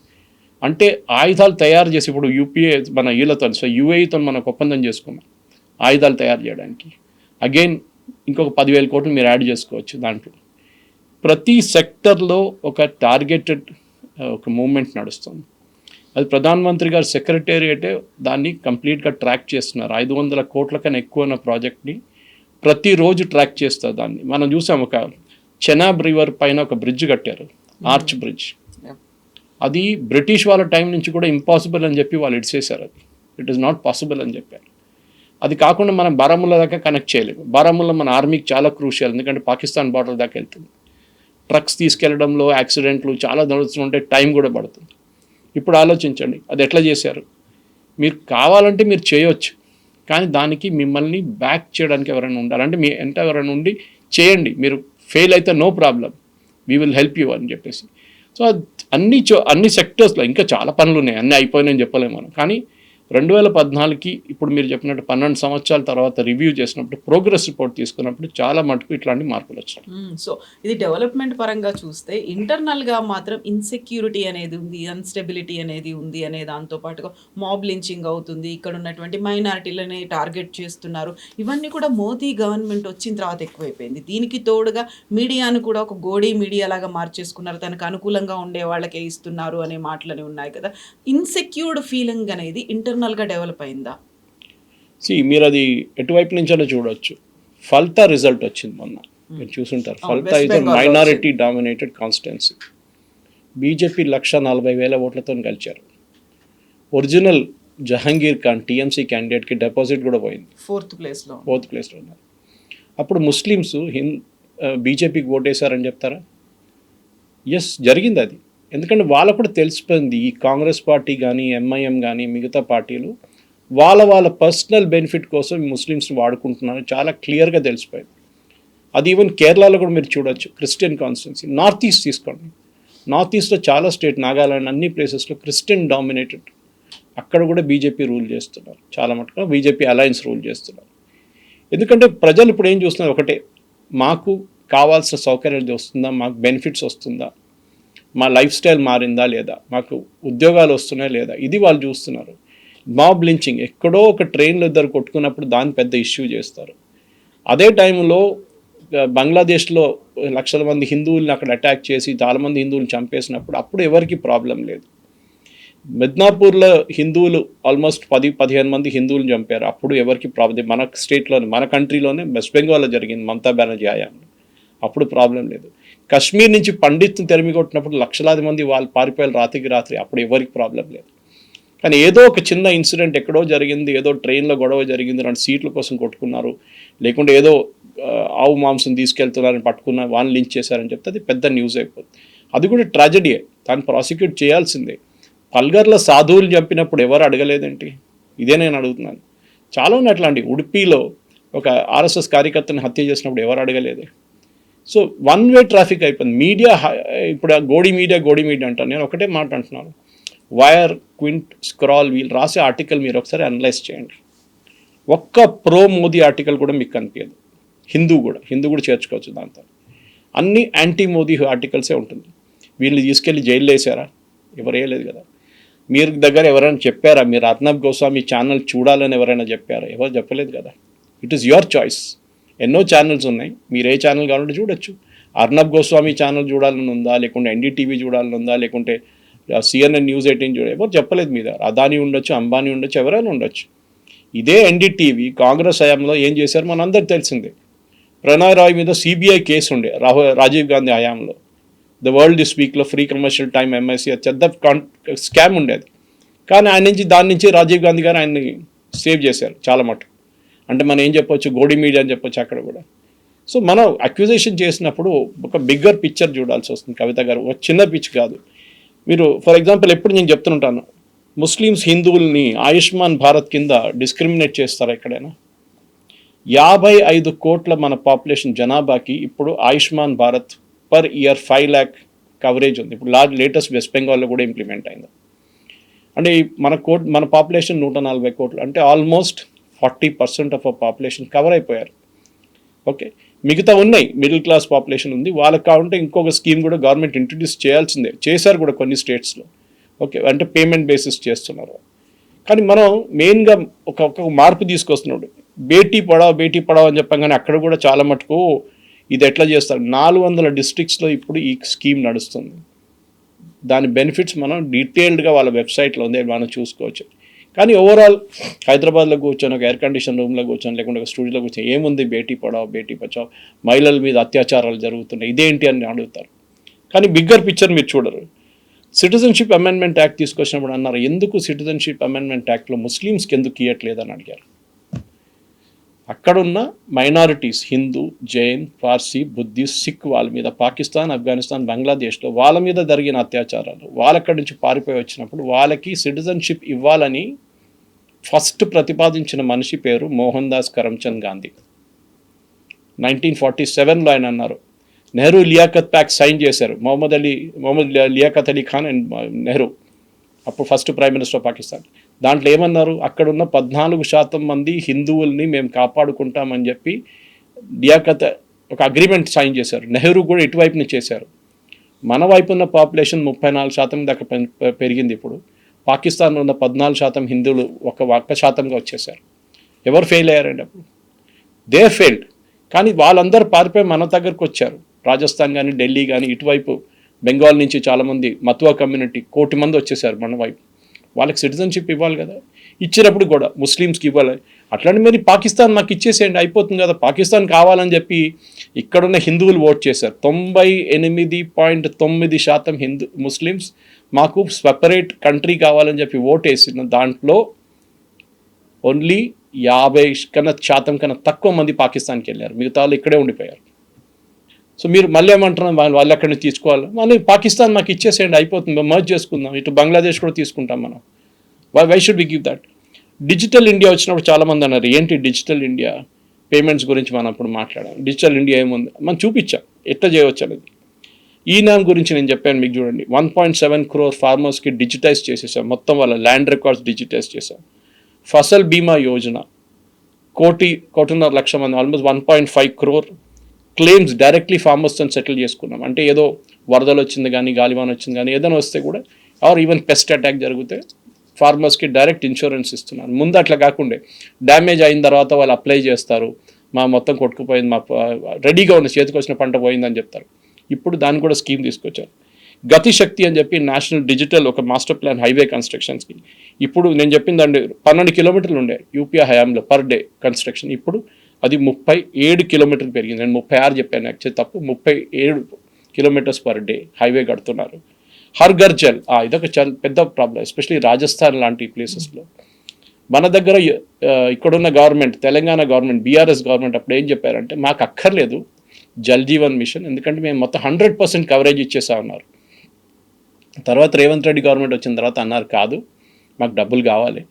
అంటే ఆయుధాలు తయారు చేసి ఇప్పుడు యూపీఏ మన వీళ్ళతో, సో యూఏఈతో మనకు ఒప్పందం చేసుకున్నాం ఆయుధాలు తయారు చేయడానికి. అగైన్ ఇంకొక 10,000 కోట్లు మీరు యాడ్ చేసుకోవచ్చు. దాంట్లో ప్రతి సెక్టర్లో ఒక టార్గెటెడ్ ఒక మూవ్మెంట్ నడుస్తుంది. అది ప్రధానమంత్రి గారు సెక్రటేరియటే దాన్ని కంప్లీట్గా ట్రాక్ చేస్తున్నారు. 500 కోట్ల కన్నా ఎక్కువ ఉన్న ప్రాజెక్ట్ని ప్రతిరోజు ట్రాక్ చేస్తారు. దాన్ని మనం చూసాం. ఒక చెనాబ్ రివర్ పైన ఒక బ్రిడ్జ్ కట్టారు, ఆర్చ్ బ్రిడ్జ్. అది బ్రిటిష్ వాళ్ళ టైం నుంచి కూడా ఇంపాసిబుల్ అని చెప్పి వాళ్ళు ఇడిచేశారు. అది ఇట్ ఈస్ నాట్ పాసిబుల్ అని చెప్పారు. అది కాకుండా మనం బారాముల్లా దాకా కనెక్ట్ చేయలేము. బారాముల్లా మన ఆర్మీకి చాలా క్రూషియల్, ఎందుకంటే పాకిస్తాన్ బార్డర్ దాకా వెళ్తుంది. ట్రక్స్ తీసుకెళ్లడంలో యాక్సిడెంట్లు చాలా నడుస్తుంటే టైం కూడా పడుతుంది. ఇప్పుడు ఆలోచించండి అది ఎట్లా చేశారు. మీరు కావాలంటే మీరు చేయొచ్చు, కానీ దానికి మిమ్మల్ని బ్యాక్ చేయడానికి ఎవరైనా ఉండాలి. అంటే మీ ఎంత ఎవరైనా ఉండి చేయండి, మీరు ఫెయిల్ అయితే no problem, we will help you అని చెప్పేసి. సో అన్ని సెక్టర్స్లో ఇంకా చాలా పనులు ఉన్నాయి, అన్నీ అయిపోయినాయని చెప్పలేము మనం. కానీ 2014కి ఇప్పుడు మీరు చెప్పినట్టు 12 సంవత్సరాల తర్వాత రివ్యూ చేసినప్పుడు, ప్రోగ్రెస్ రిపోర్ట్ తీసుకున్నప్పుడు చాలా మటుకు ఇట్లాంటి మార్పులు వచ్చాయి. సో ఇది డెవలప్మెంట్ పరంగా చూస్తే ఇంటర్నల్గా మాత్రం ఇన్సెక్యూరిటీ అనేది ఉంది, అన్స్టెబిలిటీ అనేది ఉంది అనే దాంతో పాటుగా మాబ్ లించింగ్ అవుతుంది, ఇక్కడ ఉన్నటువంటి మైనారిటీలని టార్గెట్ చేస్తున్నారు. ఇవన్నీ కూడా మోదీ గవర్నమెంట్ వచ్చిన తర్వాత ఎక్కువైపోయింది. దీనికి తోడుగా మీడియాను కూడా ఒక గోడీ మీడియా లాగా మార్చేసుకున్నారు, తనకు అనుకూలంగా ఉండే వాళ్ళకే ఇస్తున్నారు అనే మాటలని ఉన్నాయి కదా. ఇన్సెక్యూర్డ్ ఫీలింగ్ అనేది ఇంటర్నల్గా డెవలప్ అయిందా? మీరు అది ఎటువైపు నుంచో చూడొచ్చు. ఫల్తా రిజల్ట్ వచ్చింది మొన్న, మీరు చూసుంటారు. Falta is minority dominated constituency. BJP 140,000 ఓట్లతో గెలిచారు. ఒరిజినల్ జహంగీర్ ఖాన్ టీఎంసీ క్యాండిడేట్కి డిపాజిట్ కూడా పోయింది, ఫోర్త్ ప్లేస్లో ఉన్నారు. అప్పుడు ముస్లిమ్స్ బీజేపీకి ఓటేశారని చెప్తారా? ఎస్, జరిగింది అది. ఎందుకంటే వాళ్ళకు కూడా తెలిసిపోయింది ఈ కాంగ్రెస్ పార్టీ కానీ ఎంఐఎం కానీ మిగతా పార్టీలు వాళ్ళ పర్సనల్ బెనిఫిట్ కోసం ముస్లిమ్స్ని వాడుకుంటున్నారు, చాలా క్లియర్గా తెలిసిపోయింది. అది ఈవెన్ కేరళలో కూడా మీరు చూడొచ్చు, క్రిస్టియన్ కాన్స్టిట్యున్సీ. నార్త్ ఈస్ట్ తీసుకోండి, నార్త్ ఈస్ట్లో చాలా స్టేట్, నాగాలాండ్ అన్ని ప్లేసెస్లో క్రిస్టియన్ డామినేటెడ్. అక్కడ కూడా బీజేపీ రూల్ చేస్తున్నారు, చాలా మటుకు బీజేపీ అలయన్స్ రూల్ చేస్తున్నారు. ఎందుకంటే ప్రజలు ఇప్పుడు ఏం చూస్తున్నారు, ఒకటే, మాకు కావాల్సిన సౌకర్యాలు వస్తుందా, మాకు బెనిఫిట్స్ వస్తుందా, మా లైఫ్ స్టైల్ మారిందా లేదా, మాకు ఉద్యోగాలు వస్తున్నాయా లేదా, ఇది వాళ్ళు చూస్తున్నారు. మాబ్ లించింగ్, ఎక్కడో ఒక ట్రైన్లో ఇద్దరు కొట్టుకున్నప్పుడు దాన్ని పెద్ద ఇష్యూ చేస్తారు. అదే టైంలో బంగ్లాదేశ్లో లక్షల మంది హిందువుల్ని అక్కడ అటాక్ చేసి చాలామంది హిందువులు చంపేసినప్పుడు అప్పుడు ఎవరికి ప్రాబ్లం లేదు. మిద్నాపూర్లో హిందువులు ఆల్మోస్ట్ 10-15 మంది హిందువులు చంపారు, అప్పుడు ఎవరికి ప్రాబ్లం. మన స్టేట్లోనే, మన కంట్రీలోనే, వెస్ట్ బెంగాల్లో జరిగింది మమతా బెనర్జీ హయాంలో, అప్పుడు ప్రాబ్లం లేదు. కశ్మీర్ నుంచి పండిత్ని తెరిమి కొట్టినప్పుడు లక్షలాది మంది వాళ్ళు పారిపోయారు రాత్రికి రాత్రి, అప్పుడు ఎవరికి ప్రాబ్లం లేదు. కానీ ఏదో ఒక చిన్న ఇన్సిడెంట్ ఎక్కడో జరిగింది, ఏదో ట్రైన్లో గొడవ జరిగింది, 2 సీట్ల కోసం కొట్టుకున్నారు, లేకుంటే ఏదో ఆవు మాంసం తీసుకెళ్తున్నారని పట్టుకున్నారు, వాళ్ళని లించ్ చేశారని చెప్తే అది పెద్ద న్యూస్ అయిపోతుంది. అది కూడా ట్రాజడీయే, దాన్ని ప్రాసిక్యూట్ చేయాల్సిందే. పల్గర్లో సాధువులు చంపినప్పుడు ఎవరు అడగలేదేంటి? ఇదే నేను అడుగుతున్నాను. చాలా ఉన్నాయి అట్లాంటి. ఉడిపిలో ఒక ఆర్ఎస్ఎస్ కార్యకర్తని హత్య చేసినప్పుడు ఎవరు అడగలేదే. సో వన్ వే ట్రాఫిక్ అయిపోయింది. మీడియా ఇప్పుడు గోడి మీడియా అంటాను. నేను ఒకటే మాట అంటున్నాను, వైర్, క్వింట్, స్క్రాల్, వీళ్ళు రాసే ఆర్టికల్ మీరు ఒకసారి అనలైజ్ చేయండి. ఒక్క ప్రో మోదీ ఆర్టికల్ కూడా మీకు కనిపించదు. హిందూ కూడా చేర్చుకోవచ్చు దాంతో. అన్ని యాంటీ మోదీ ఆర్టికల్సే ఉంటుంది. వీళ్ళు తీసుకెళ్ళి జైల్లో వేసారా? ఎవరు వేయలేదు కదా. మీరు దగ్గర ఎవరైనా చెప్పారా, మీరు అర్నబ్ గోస్వామి ఛానల్ చూడాలని ఎవరైనా చెప్పారా? ఎవరు చెప్పలేదు కదా. It is your choice. ఎన్నో ఛానల్స్ ఉన్నాయి, మీరు ఏ ఛానల్ కావాలంటే చూడొచ్చు. అర్నబ్ గోస్వామి ఛానల్ చూడాలని ఉందా, లేకుంటే ఎన్డీటీవీ చూడాలని ఉందా, లేకుంటే CNN News 18 చూడాలి, ఎవరు చెప్పలేదు. మీద అదానీ ఉండొచ్చు, అంబానీ ఉండొచ్చు, ఎవరైనా ఉండొచ్చు. ఇదే ఎన్డీటీవీ కాంగ్రెస్ హయాంలో ఏం చేశారు మనందరికి తెలిసిందే. ప్రణయ్ రాయ్ మీద CBI కేసు ఉండే రాజీవ్ గాంధీ హయాంలో. ద వరల్డ్ దిస్ వీక్లో free commercial time MIC చెద్ద scam ఉండేది. కానీ దాని నుంచి రాజీవ్ గాంధీ గారు ఆయన్ని సేవ్ చేశారు చాలా మటుకు. అంటే మనం ఏం చెప్పొచ్చు, గోడి మీడియా అని చెప్పొచ్చు అక్కడ కూడా. సో మనం అక్యూజేషన్ చేసినప్పుడు ఒక బిగ్గర్ పిక్చర్ చూడాల్సి వస్తుంది కవిత గారు, ఒక చిన్న పిచ్ కాదు. మీరు ఫర్ ఎగ్జాంపుల్ ఎప్పుడు నేను చెప్తుంటాను, ముస్లిమ్స్ హిందువుల్ని ఆయుష్మాన్ భారత్ కింద డిస్క్రిమినేట్ చేస్తారా ఎక్కడైనా? 55 కోట్ల మన పాపులేషన్ జనాభాకి ఇప్పుడు Ayushman Bharat per year 5 lakh coverage ఉంది. ఇప్పుడు లేటెస్ట్ వెస్ట్ బెంగాల్లో కూడా ఇంప్లిమెంట్ అయింది. అంటే మన పాపులేషన్ 140 కోట్లు, అంటే ఆల్మోస్ట్ 40% ఆఫ్ పాపులేషన్ కవర్ అయిపోయారు. ఓకే, మిగతా ఉన్నాయి, మిడిల్ క్లాస్ పాపులేషన్ ఉంది, వాళ్ళకి కావాలంటే ఇంకొక స్కీమ్ కూడా గవర్నమెంట్ ఇంట్రడ్యూస్ చేయాల్సిందే, చేశారు కూడా కొన్ని స్టేట్స్లో. ఓకే, అంటే పేమెంట్ బేసిస్ చేస్తున్నారు. కానీ మనం మెయిన్గా ఒక మార్పు తీసుకొస్తున్నాడు. బేటీ పడావ్ అని చెప్పాం, కానీ అక్కడ కూడా చాలా మటుకు ఇది ఎట్లా చేస్తారు. 400 డిస్ట్రిక్ట్స్లో ఇప్పుడు ఈ స్కీమ్ నడుస్తుంది. దాని బెనిఫిట్స్ మనం డీటెయిల్డ్గా వాళ్ళ వెబ్సైట్లో ఉంది, మనం చూసుకోవచ్చు. కానీ ఓవరాల్ హైదరాబాద్లో కూర్చొని ఒక ఎయిర్ కండిషన్ రూమ్లో కూర్చొని, లేకుంటే ఒక స్టూడియోలో కూర్చొని ఏముంది, బేటీ పడావ్ బేటీ బచావ్, మహిళల మీద అత్యాచారాలు జరుగుతున్నాయి, ఇదేంటి అని అడుగుతారు. కానీ బిగ్గర్ పిక్చర్ మీరు చూడరు. సిటిజన్షిప్ అమెండ్మెంట్ యాక్ట్ తీసుకొచ్చినప్పుడు అన్నారు, ఎందుకు సిటిజన్షిప్ అమెండ్మెంట్ యాక్ట్లో ముస్లిమ్స్కి ఎందుకు ఇవ్వట్లేదని అడిగారు. అక్కడున్న మైనారిటీస్ హిందూ, జైన్, పార్సీ, బుద్ధిస్ట్, సిక్ వాళ్ళ మీద పాకిస్తాన్, ఆఫ్ఘనిస్తాన్, బంగ్లాదేశ్లో వాళ్ళ మీద జరిగిన అత్యాచారాలు, వాళ్ళక్కడి నుంచి పారిపోయి వచ్చినప్పుడు వాళ్ళకి సిటిజన్షిప్ ఇవ్వాలని ఫస్ట్ ప్రతిపాదించిన మనిషి పేరు మోహన్ దాస్ కరమ్చంద్ గాంధీ. 1947లో ఆయన అన్నారు. నెహ్రూ లియాఖత్ ప్యాక్ట్ సైన్ చేశారు. మొహమ్మద్ లియాఖత్ అలీ ఖాన్ అండ్ నెహ్రూ, అప్పుడు first prime minister of Pakistan. దాంట్లో ఏమన్నారు, అక్కడున్న 14% మంది హిందువుల్ని మేము కాపాడుకుంటామని చెప్పి లియాఖత్ ఒక అగ్రిమెంట్ సైన్ చేశారు. నెహ్రూ కూడా ఇటువైపుని చేశారు. మన వైపు ఉన్న పాపులేషన్ 34% దాకా పెరిగింది. ఇప్పుడు పాకిస్తాన్లో ఉన్న 14% హిందువులు 1% వచ్చేసారు. ఎవరు ఫెయిల్ అయ్యారండి అప్పుడు? They failed. కానీ వాళ్ళందరూ పారిపోయి మన దగ్గరకు వచ్చారు. రాజస్థాన్ కానీ, ఢిల్లీ కానీ, ఇటువైపు బెంగాల్ నుంచి చాలామంది మతువా కమ్యూనిటీ 1 కోటి మంది వచ్చేసారు మన వైపు. వాళ్ళకి సిటిజన్షిప్ ఇవ్వాలి కదా, ఇచ్చినప్పుడు కూడా ముస్లిమ్స్కి ఇవ్వాలి. అట్లాంటి మరి పాకిస్తాన్ మాకు ఇచ్చేసేయండి అయిపోతుంది కదా, పాకిస్తాన్ కావాలని చెప్పి ఇక్కడున్న హిందువులు ఓట్ చేశారు. 98.9% ముస్లిమ్స్ మాకు సెపరేట్ కంట్రీ కావాలని చెప్పి ఓట్ వేసిన దాంట్లో ఓన్లీ 50% కన్నా తక్కువ మంది పాకిస్తాన్కి వెళ్ళారు. మిగతా వాళ్ళు ఇక్కడే ఉండిపోయారు. సో మీరు మళ్ళీ ఏమంటున్నారు, వాళ్ళు అక్కడి నుంచి తీసుకోవాలి, మళ్ళీ పాకిస్తాన్ మాకు ఇచ్చేసేయండి అయిపోతుంది, మర్జ్ చేసుకుందాం, ఇటు బంగ్లాదేశ్ కూడా తీసుకుంటాం మనం. Why should we give that? Digital India వచ్చినప్పుడు చాలామంది అన్నారు, ఏంటి డిజిటల్ ఇండియా, పేమెంట్స్ గురించి మనం అప్పుడు మాట్లాడాం. డిజిటల్ ఇండియా ఏముంది మనం చూపించాం ఎట్లా చేయవచ్చు అనేది. ఈ నామ్ గురించి నేను చెప్పాను మీకు, చూడండి 1.7 crore ఫార్మర్స్కి డిజిటైజ్ చేసేసాం, మొత్తం వాళ్ళ ల్యాండ్ రికార్డ్స్ డిజిటైజ్ చేసాం. ఫసల్ బీమా యోజన 1.5 లక్ష మంది, ఆల్మోస్ట్ 1.5 crore క్లెయిమ్స్ డైరెక్ట్లీ ఫార్మర్స్తో సెటిల్ చేసుకున్నాం. అంటే ఏదో వరదలు వచ్చింది కానీ, గాలివాన వచ్చింది కానీ, ఏదైనా వస్తే కూడా, ఆర్ ఈవెన్ పెస్ట్ అటాక్ జరిగితే ఫార్మర్స్కి డైరెక్ట్ ఇన్సూరెన్స్ ఇస్తున్నారు. ముందు అట్లా కాకుండా డ్యామేజ్ అయిన తర్వాత వాళ్ళు అప్లై చేస్తారు, మా మొత్తం కొట్టుకుపోయింది, మా రెడీగా ఉన్న చేతికి వచ్చిన పంట పోయిందని చెప్తారు. ఇప్పుడు దాన్ని కూడా స్కీమ్ తీసుకొచ్చారు. గతి శక్తి అని చెప్పి నేషనల్ డిజిటల్ ఒక మాస్టర్ ప్లాన్ హైవే కన్స్ట్రక్షన్స్కి. ఇప్పుడు నేను చెప్పిందండి 12 కిలోమీటర్లు ఉండే యూపీఐ హయాంలో పర్ డే కన్స్ట్రక్షన్, ఇప్పుడు అది 37 కిలోమీటర్లు పెరిగింది. నేను 36 చెప్పాను, యాక్చువల్లీ తప్పు. 37 కిలోమీటర్స్ పర్ డే హైవే కడుతున్నారు. హర్ ఘర్ జల్, ఇదొక చాలా పెద్ద ప్రాబ్లం, ఎస్పెషలీ రాజస్థాన్ లాంటి ప్లేసెస్లో. మన దగ్గర ఇక్కడున్న government, Telangana government, BRS government అప్పుడు ఏం చెప్పారంటే, మాకు అక్కర్లేదు జల్ జీవన్ మిషన్, ఎందుకంటే మేము మొత్తం 100% కవరేజ్ ఇచ్చేసా ఉన్నారు. తర్వాత రేవంత్ రెడ్డి గవర్నమెంట్ వచ్చిన తర్వాత అన్నారు, కాదు మాకు డబ్బులు కావాలి,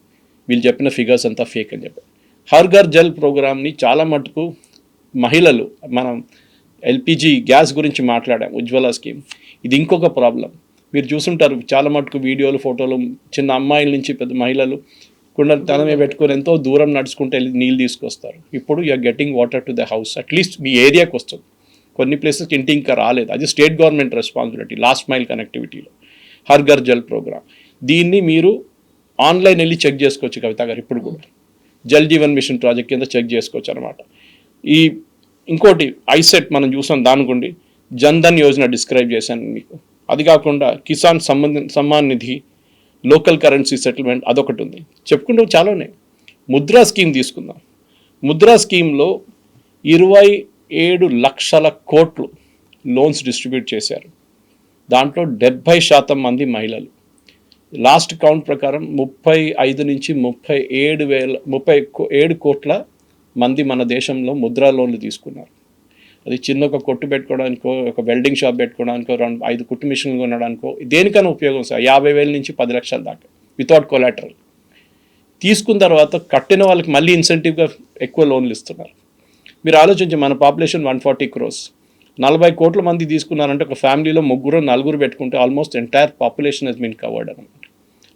వీళ్ళు చెప్పిన ఫిగర్స్ అంతా ఫేక్ అని చెప్పారు. హర్ ఘర్ జల్ ప్రోగ్రామ్ని చాలా మటుకు మహిళలు, మనం ఎల్పిజి గ్యాస్ గురించి మాట్లాడాం, ఉజ్వల స్కీమ్, ఇది ఇంకొక ప్రాబ్లం. మీరు చూసుంటారు చాలా మటుకు వీడియోలు, ఫోటోలు, చిన్న అమ్మాయిల నుంచి పెద్ద మహిళలు కుండలు తనమే పెట్టుకొని ఎంతో దూరం నడుచుకుంటే నీళ్ళు తీసుకొస్తారు. ఇప్పుడు you're getting water to the house, at least మీ ఏరియాకి వస్తుంది. కొన్ని ప్లేసెస్కి ఇంటి ఇంకా రాలేదు, అది state government responsibility last mile కనెక్టివిటీలో. హర్ ఘర్ జల్ ప్రోగ్రామ్, దీన్ని మీరు ఆన్లైన్ వెళ్ళి చెక్ చేసుకోవచ్చు కవిత గారు. ఇప్పుడు కూడా జల్ జీవన్ మిషన్ ప్రాజెక్ట్ కింద చెక్ చేసుకోవచ్చు అనమాట. ఈ ఇంకోటి ఐసెట్ మనం చూసాం, దానికోండి జన్ధన్ యోజన డిస్క్రైబ్ చేశాను మీకు. అది కాకుండా Kisan Samman Nidhi, local currency settlement, అదొకటి ఉంది. చెప్పుకుంటూ చాలా ఉన్నాయి. ముద్రా స్కీమ్ తీసుకుందాం. ముద్రా స్కీమ్లో 27 లక్షల కోట్లు లోన్స్ డిస్ట్రిబ్యూట్ చేశారు. దాంట్లో 70% మంది మహిళలు. లాస్ట్ కౌంట్ ప్రకారం 35 నుంచి 37 కోట్ల మంది మన దేశంలో ముద్రా లోన్లు తీసుకున్నారు. అది చిన్న ఒక కొట్టు పెట్టుకోవడానికో, ఒక వెల్డింగ్ షాప్ పెట్టుకోవడానికో, 5 కుట్టు మిషన్లు కొనడానికో, దేనికైనా ఉపయోగం సార్. 50,000 నుంచి 10 లక్షల దాకా వితౌట్ కొలాటరల్ తీసుకున్న తర్వాత కట్టిన వాళ్ళకి మళ్ళీ ఇన్సెంటివ్గా ఎక్కువ లోన్లు ఇస్తున్నారు. మీరు ఆలోచించి, మన పాపులేషన్ 140 crores, 40 కోట్ల మంది తీసుకున్నారంటే ఒక ఫ్యామిలీలో 3-4 పెట్టుకుంటే almost entire population has been covered అనమాట.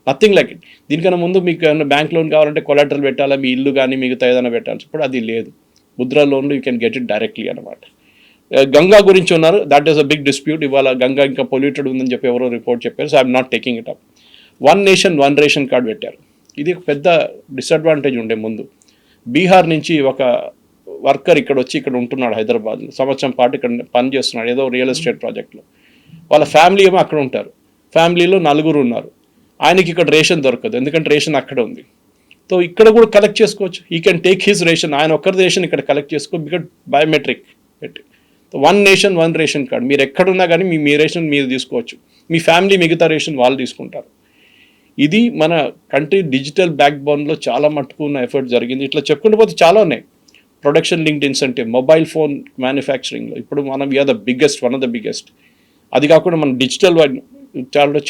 Nothing like it. దీనికన్నా ముందు మీకు ఏమైనా బ్యాంక్ లోన్ కావాలంటే కొలాటరల్ పెట్టాలా, మీ ఇల్లు కానీ మిగతా ఏదైనా పెట్టాలి. ఇప్పుడు అది లేదు. ముద్రా లోన్లు you can get it directly అనమాట. గంగా గురించి ఉన్నారు, that is a big dispute. ఇవాళ గంగా ఇంకా పొల్యూటెడ్ ఉందని చెప్పి ఎవరో రిపోర్ట్ చెప్పారు. So I'm not taking it up. 1 nation 1 ration card పెట్టారు. ఇది ఒక పెద్ద డిసడ్వాంటేజ్ ఉండే ముందు. బీహార్ నుంచి ఒక వర్కర్ ఇక్కడ వచ్చి ఇక్కడ ఉంటున్నాడు హైదరాబాద్లో, సంవత్సరం పాటు ఇక్కడ పని చేస్తున్నాడు ఏదో రియల్ ఎస్టేట్ ప్రాజెక్ట్లో. వాళ్ళ ఫ్యామిలీ ఏమో అక్కడ ఉంటారు, ఫ్యామిలీలో 4 ఉన్నారు. ఆయనకి ఇక్కడ రేషన్ దొరకదు, ఎందుకంటే రేషన్ అక్కడ ఉంది. సో ఇక్కడ కూడా కలెక్ట్ చేసుకోవచ్చు. ఈ కెన్ టేక్ హిస్ రేషన్, ఆయన ఒక్కరి రేషన్ ఇక్కడ కలెక్ట్ చేసుకో, బికాజ్ బయోమెట్రిక్ పెట్టి. 1 నేషన్ 1 రేషన్ కార్డ్, మీరు ఎక్కడున్నా కానీ మీ రేషన్ మీరు తీసుకోవచ్చు, మీ ఫ్యామిలీ మిగతా రేషన్ వాళ్ళు తీసుకుంటారు. ఇది మన కంట్రీ డిజిటల్ బ్యాక్ బోన్లో చాలా మట్టుకు ఉన్న ఎఫర్ట్ జరిగింది. ఇట్లా చెప్పుకుంటూ పోతే చాలా ఉన్నాయి. Production linked incentive mobile phone మ్యానుఫ్యాక్చరింగ్లో ఇప్పుడు మనం we're the biggest, one of the biggest. అది కాకుండా మన డిజిటల్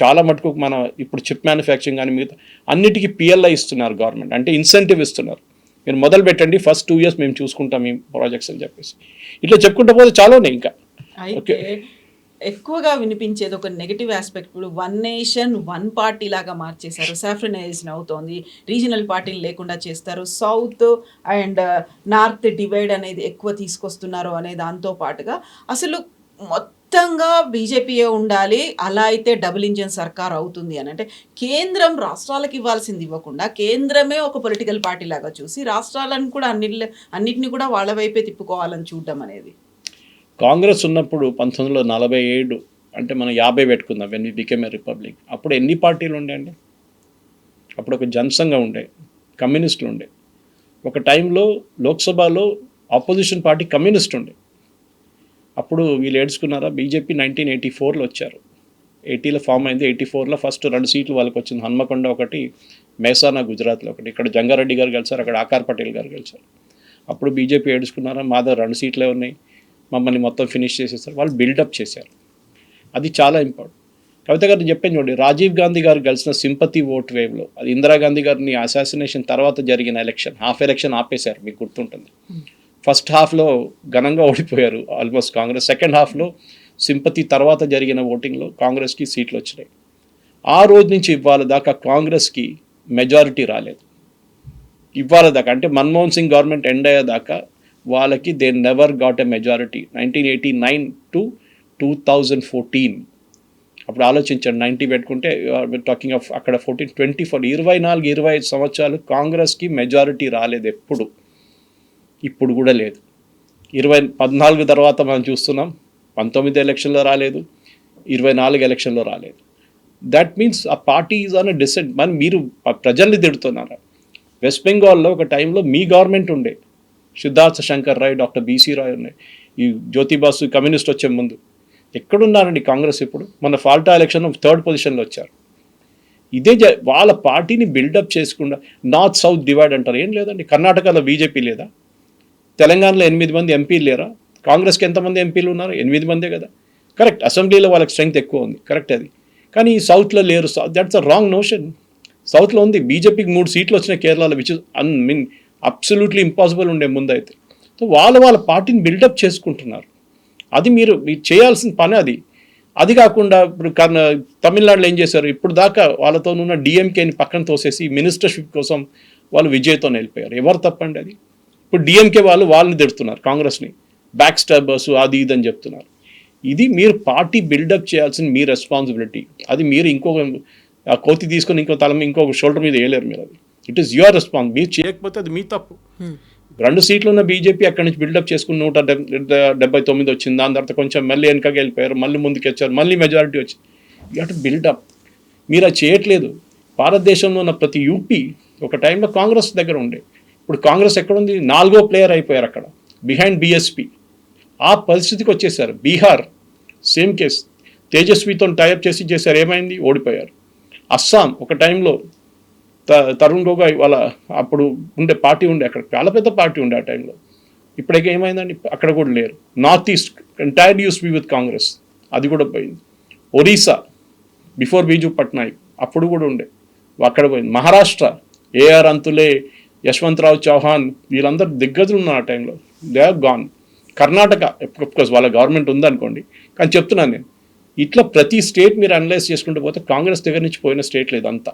చాలా మటుకు మన ఇప్పుడు చిప్ మ్యానుఫ్యాక్చరింగ్ కానీ మిగతా అన్నిటికీ పిఎల్ఐ ఇస్తున్నారు గవర్నమెంట్, అంటే ఇన్సెంటివ్ ఇస్తున్నారు. మీరు మొదలు పెట్టండి, ఫస్ట్ 2 years మేము చూసుకుంటాం ఈ ప్రాజెక్ట్స్ అని చెప్పేసి ఇట్లా చెప్పుకుంటూ పోతే చాలా ఉన్నాయి ఇంకా. అయితే ఎక్కువగా వినిపించేది ఒక నెగటివ్ ఆస్పెక్ట్, ఇప్పుడు 1 nation 1 party లాగా మార్చేశారు, సాఫ్రనైజేషన్ అవుతోంది, రీజనల్ పార్టీలు లేకుండా చేస్తారు, సౌత్ అండ్ నార్త్ డివైడ్ అనేది ఎక్కువ తీసుకొస్తున్నారు అనే దాంతో పాటుగా అసలు మొత్తంగా బీజేపీయే ఉండాలి, అలా అయితే డబుల్ ఇంజన్ సర్కార్ అవుతుంది అని. అంటే కేంద్రం రాష్ట్రాలకు ఇవ్వాల్సింది ఇవ్వకుండా కేంద్రమే ఒక పొలిటికల్ పార్టీ లాగా చూసి రాష్ట్రాలను కూడా అన్నిటిని కూడా వాళ్ళ వైపే తిప్పుకోవాలని చూడడం అనేది. కాంగ్రెస్ ఉన్నప్పుడు 1947 అంటే మనం 50 పెట్టుకుందాం, when we became a republic. అప్పుడు ఎన్ని పార్టీలు ఉండే అండి? అప్పుడు ఒక జనసంఘం ఉండే, కమ్యూనిస్టులు ఉండే. ఒక టైంలో లోక్సభలో ఆపోజిషన్ పార్టీ కమ్యూనిస్ట్ ఉండే. అప్పుడు వీళ్ళు ఏడ్చుకున్నారా? బీజేపీ 1984లో వచ్చారు, 80లో ఫామ్ అయింది, 84లో ఫస్ట్ 2 సీట్లు వాళ్ళకి వచ్చింది. హన్మకొండ ఒకటి, మెహసానా గుజరాత్లో ఒకటి. ఇక్కడ జంగారెడ్డి గారు గెలిచారు, అక్కడ ఆకార్ పటేల్ గారు గెలిచారు. అప్పుడు బీజేపీ ఏడ్చుకున్నారా? మా దగ్గర 2 సీట్లే ఉన్నాయి, మమ్మల్ని మొత్తం ఫినిష్ చేసేస్తారు. వాళ్ళు బిల్డప్ చేశారు, అది చాలా ఇంపార్టెంట్. కవిత గారు చెప్పాను చూడండి, రాజీవ్ గాంధీ గారు గెలిచిన సింపతి ఓట్ వేవ్లో, అది ఇందిరాగాంధీ గారిని అసాసినేషన్ తర్వాత జరిగిన ఎలక్షన్, ఎలక్షన్ ఆపేశారు, మీకు గుర్తుంటుంది. ఫస్ట్ హాఫ్లో ఘనంగా ఓడిపోయారు ఆల్మోస్ట్ కాంగ్రెస్, సెకండ్ హాఫ్లో సింపతి తర్వాత జరిగిన ఓటింగ్లో కాంగ్రెస్కి సీట్లు వచ్చినాయి. ఆ రోజు నుంచి ఇవాళ దాకా కాంగ్రెస్కి మెజారిటీ రాలేదు. ఇవాళ దాకా అంటే మన్మోహన్ సింగ్ గవర్నమెంట్ ఎండ్ అయ్యేదాకా వాళ్ళకి they never got a majority. 1989 to 2014 అప్పుడు ఆలోచించండి, 90 పెట్టుకుంటే టాకింగ్ ఆఫ్ అక్కడ 14, 24, 24-25 సంవత్సరాలు కాంగ్రెస్కి మెజారిటీ రాలేదు ఎప్పుడు, ఇప్పుడు కూడా లేదు. 14 తర్వాత మనం చూస్తున్నాం, 19 ఎలక్షన్లో రాలేదు, 24 ఎలక్షన్లో రాలేదు. దట్ మీన్స్ ఆ party is on a descent. మరి మీరు ప్రజల్ని తిడుతున్నారా? వెస్ట్ బెంగాల్లో ఒక టైంలో మీ గవర్నమెంట్ ఉండే, సిద్ధార్థ శంకర్ రాయ్, డాక్టర్ బీసీ రాయ్ ఉన్నాయి, ఈ జ్యోతిబాసు కమ్యూనిస్ట్ వచ్చే ముందు. ఎక్కడున్నారండి కాంగ్రెస్ ఇప్పుడు? మన ఫాల్టా ఎలక్షన్లో 3rd పొజిషన్లో వచ్చారు. ఇదే వాళ్ళ పార్టీని బిల్డప్ చేసుకుండా నార్త్ సౌత్ డివైడ్ అంటారు. ఏం లేదండి, కర్ణాటకలో బీజేపీ లేదా? తెలంగాణలో 8 మంది ఎంపీలు లేరా? కాంగ్రెస్కి ఎంతమంది ఎంపీలు ఉన్నారు? 8 మందే కదా. కరెక్ట్, అసెంబ్లీలో వాళ్ళకి స్ట్రెంగ్త్ ఎక్కువ ఉంది, కరెక్ట్ అది. కానీ ఈ సౌత్లో లేరు. That's a wrong notion. సౌత్లో ఉంది, బీజేపీకి 3 సీట్లు వచ్చినాయి కేరళలో, విచ్ ఇస్ అబ్సల్యూట్లీ ఇంపాసిబుల్ ఉండే ముందైతే. సో వాళ్ళ పార్టీని బిల్డప్ చేసుకుంటున్నారు. అది మీరు చేయాల్సిన పని అది. అది కాకుండా ఇప్పుడు తమిళనాడులో ఏం చేశారు? ఇప్పుడు దాకా వాళ్ళతో ఉన్న డిఎంకేని పక్కన తోసేసి మినిస్టర్షిప్ కోసం వాళ్ళు విజయ్తో వెళ్ళిపోయారు. ఎవరు తప్పండి అది? ఇప్పుడు డిఎంకే వాళ్ళని తిడుతున్నారు, కాంగ్రెస్ని బ్యాక్ స్టాబర్స్ అది ఇది అని చెప్తున్నారు. ఇది మీరు పార్టీ బిల్డప్ చేయాల్సిన మీ రెస్పాన్సిబిలిటీ. అది మీరు ఇంకొక కోతి తీసుకొని ఇంకొక షోల్డర్ మీద వేయలేరు మీరు. అది ఇట్ ఈస్ యువర్ రెస్పాన్స్. మీరు చేయకపోతే అది మీ తప్పు. 2 సీట్లు ఉన్న బీజేపీ అక్కడి నుంచి బిల్డప్ చేసుకుని 179 వచ్చింది. దాని తర్వాత కొంచెం మళ్ళీ వెనకకి వెళ్ళిపోయారు, మళ్ళీ ముందుకు వచ్చారు, మళ్ళీ మెజారిటీ వచ్చింది. You have to buildup. మీరు అది చేయట్లేదు. భారతదేశంలో ఉన్న ప్రతి యూపీ ఒక టైంలో కాంగ్రెస్ దగ్గర ఉండే, ఇప్పుడు కాంగ్రెస్ ఎక్కడుంది? 4వ ప్లేయర్ అయిపోయారు అక్కడ, బిహైండ్ బీఎస్పీ. ఆ పరిస్థితికి వచ్చేసారు. బీహార్ సేమ్ కేస్, తేజస్వితో టైఅప్ చేశారు, ఏమైంది? ఓడిపోయారు. అస్సాం ఒక టైంలో తరుణ్ గొగోయ్ వాళ్ళ అప్పుడు ఉండే పార్టీ ఉండే, అక్కడ చాలా పెద్ద పార్టీ ఉండే ఆ టైంలో. ఇప్పటికే ఏమైందండి? అక్కడ కూడా లేరు. North east entirely use be with Congress, అది కూడా పోయింది. ఒరిస్సా బిఫోర్ బీజు పట్నాయక్ అప్పుడు కూడా ఉండే, అక్కడ పోయింది. మహారాష్ట్ర ఏఆర్ అంతులే, యశ్వంతరావు చౌహాన్ వీళ్ళందరూ దిగ్గజులు ఉన్నారు ఆ టైంలో, they have gone. Karnataka of course వాళ్ళ గవర్నమెంట్ ఉందనుకోండి, కానీ చెప్తున్నాను నేను, ఇట్లా ప్రతి స్టేట్ మీరు అనలైజ్ చేసుకుంటూ పోతే కాంగ్రెస్ దగ్గర నుంచి పోయిన స్టేట్ లేదు అంతా.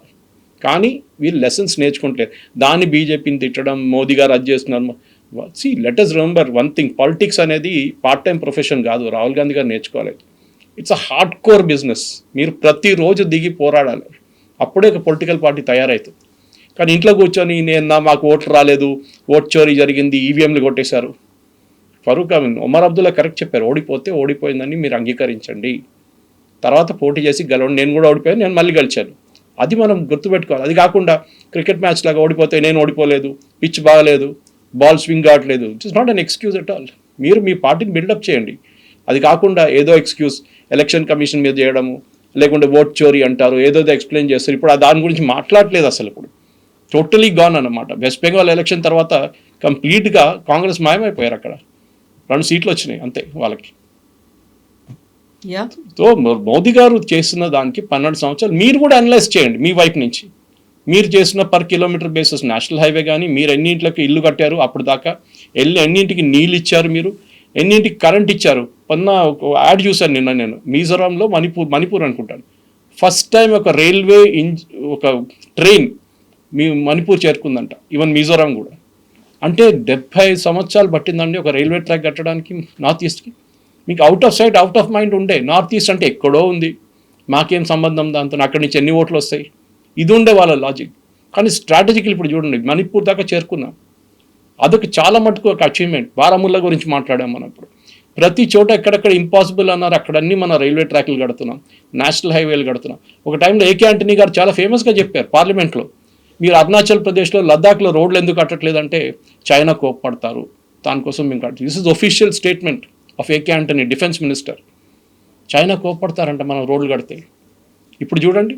కానీ వీళ్ళు లెసన్స్ నేర్చుకుంటలేరు. దాన్ని బీజేపీని తిట్టడం, మోదీ గారు అది చేస్తున్నారు. See let us remember one thing, politics అనేది పార్ట్ టైం ప్రొఫెషన్ కాదు. రాహుల్ గాంధీ గారు నేర్చుకోలేదు. It's a hard core business. మీరు ప్రతిరోజు దిగి పోరాడాలి, అప్పుడే ఒక పొలిటికల్ పార్టీ తయారవుతుంది. కానీ ఇంట్లో కూర్చొని మాకు ఓట్లు రాలేదు, ఓట్ చోరీ జరిగింది, ఈవీఎంలు కొట్టేశారు. ఫరూక్ ఒమర్ అబ్దుల్లా కరెక్ట్ చెప్పారు, ఓడిపోతే ఓడిపోయిందని మీరు అంగీకరించండి, తర్వాత పోటీ చేసి గెలవండి. నేను కూడా ఓడిపోయాను, నేను మళ్ళీ గెలిచాను. అది మనం గుర్తుపెట్టుకోవాలి. అది కాకుండా క్రికెట్ మ్యాచ్ లాగా ఓడిపోతే నేను ఓడిపోలేదు, పిచ్ బాగలేదు, బాల్ స్వింగ్ కావట్లేదు, it is not an excuse at all. మీరు మీ పార్టీని బిల్డప్ చేయండి. అది కాకుండా ఏదో ఎక్స్క్యూజ్ ఎలక్షన్ కమిషన్ మీద చేయడము, లేకుంటే ఓట్ చోరీ అంటారు, ఏదో ఎక్స్ప్లెయిన్ చేస్తారు. ఇప్పుడు దాని గురించి మాట్లాడలేదు అసలు. ఇప్పుడు టోటలీ గాన్ అన్నమాట. వెస్ట్ బెంగాల్ ఎలక్షన్ తర్వాత కంప్లీట్గా కాంగ్రెస్ మాయమైపోయారు. అక్కడ 2 సీట్లు వచ్చినాయి అంతే వాళ్ళకి. యా సో మోదీ గారు చేసిన దానికి 12 సంవత్సరాలు మీరు కూడా అనలైజ్ చేయండి మీ వైపు నుంచి. మీరు చేసిన per kilometre basis national highway కానీ, మీరు ఎన్నింటికి ఇల్లు కట్టారు అప్పుడు దాకా, ఎన్నింటికి నీళ్ళు ఇచ్చారు, మీరు ఎన్నింటికి కరెంట్ ఇచ్చారు. ఒక యాడ్ చూశాను నిన్న నేను, మిజోరాంలో మణిపూర్ అనుకుంటాను, ఫస్ట్ టైం ఒక రైల్వే ఒక ట్రైన్ మీ మణిపూర్ చేరుకుందంట, ఈవెన్ మిజోరాం కూడా. అంటే 70 సంవత్సరాలు పట్టిందండి ఒక రైల్వే ట్రాక్ కట్టడానికి నార్త్ ఈస్ట్కి. మీకు out of sight out of mind ఉండే, నార్త్ ఈస్ట్ అంటే ఎక్కడో ఉంది, మాకేం సంబంధం దాంతో, అక్కడి నుంచి ఎన్ని ఓట్లు వస్తాయి, ఇది ఉండే వాళ్ళ లాజిక్. కానీ స్ట్రాటజికల్ ఇప్పుడు చూడండి మణిపూర్ దాకా చేరుకున్నాం, అదొక చాలా మటుకు ఒక అచీవ్మెంట్. బారాముల్లా గురించి మాట్లాడాం మనం ఇప్పుడు. ప్రతి చోట ఎక్కడెక్కడ ఇంపాసిబుల్ అన్నారు అక్కడన్నీ మన రైల్వే ట్రాక్లు కడుతున్నాం, నేషనల్ హైవేలు కడుతున్నాం. ఒక టైంలో ఏకే ఆంటనీ గారు చాలా ఫేమస్గా చెప్పారు పార్లమెంట్లో, మీరు అరుణాచల్ ప్రదేశ్లో లద్దాఖ్లో రోడ్లు ఎందుకు కట్టట్లేదంటే చైనా కోప్పడతారు, దానికోసం మేము కట్ట. This is official statement of AK Antony, defence minister. China కోప్పడతారంట మనం రోడ్లు కడితే. ఇప్పుడు చూడండి,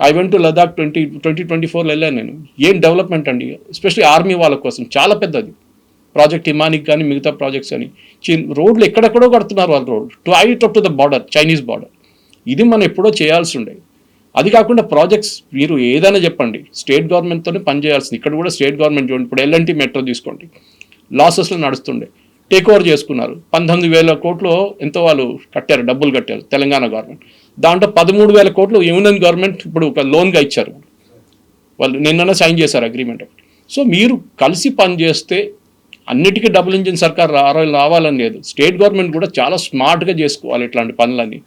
ఐ వెంట్ టు లదాఖ్ 2024 వెళ్ళాను నేను. ఏం డెవలప్మెంట్ అండి, ఎస్పెషల్లీ ఆర్మీ వాళ్ళ కోసం చాలా పెద్దది ప్రాజెక్ట్. హిమానికి కానీ మిగతా ప్రాజెక్ట్స్ అని రోడ్లు ఎక్కడెక్కడో కడుతున్నారు వాళ్ళు, రోడ్లు to the border, Chinese border. ఇది మనం ఎప్పుడో చేయాల్సి ఉండేది. అది కాకుండా ప్రాజెక్ట్స్ మీరు ఏదైనా చెప్పండి, స్టేట్ గవర్నమెంట్తోనే పనిచేయాల్సింది. ఇక్కడ కూడా స్టేట్ గవర్నమెంట్ చూడండి, ఇప్పుడు ఎల్ఎన్టీ మెట్రో తీసుకోండి, లాసెస్లో నడుస్తుండే, టేక్ ఓవర్ చేసుకున్నారు. 19,000 కోట్లు ఎంతో వాళ్ళు కట్టారు, డబ్బులు కట్టారు తెలంగాణ గవర్నమెంట్. దాంట్లో 13,000 కోట్లు యూనియన్ గవర్నమెంట్ ఇప్పుడు ఒక లోన్గా ఇచ్చారు, వాళ్ళు నిన్న సైన్ చేశారు అగ్రిమెంట్. సో మీరు కలిసి పనిచేస్తే అన్నిటికీ డబుల్ ఇంజిన్ సర్కార్ రావాలని లేదు. స్టేట్ గవర్నమెంట్ కూడా చాలా స్మార్ట్గా చేసుకోవాలి ఇట్లాంటి పనులన్నీ.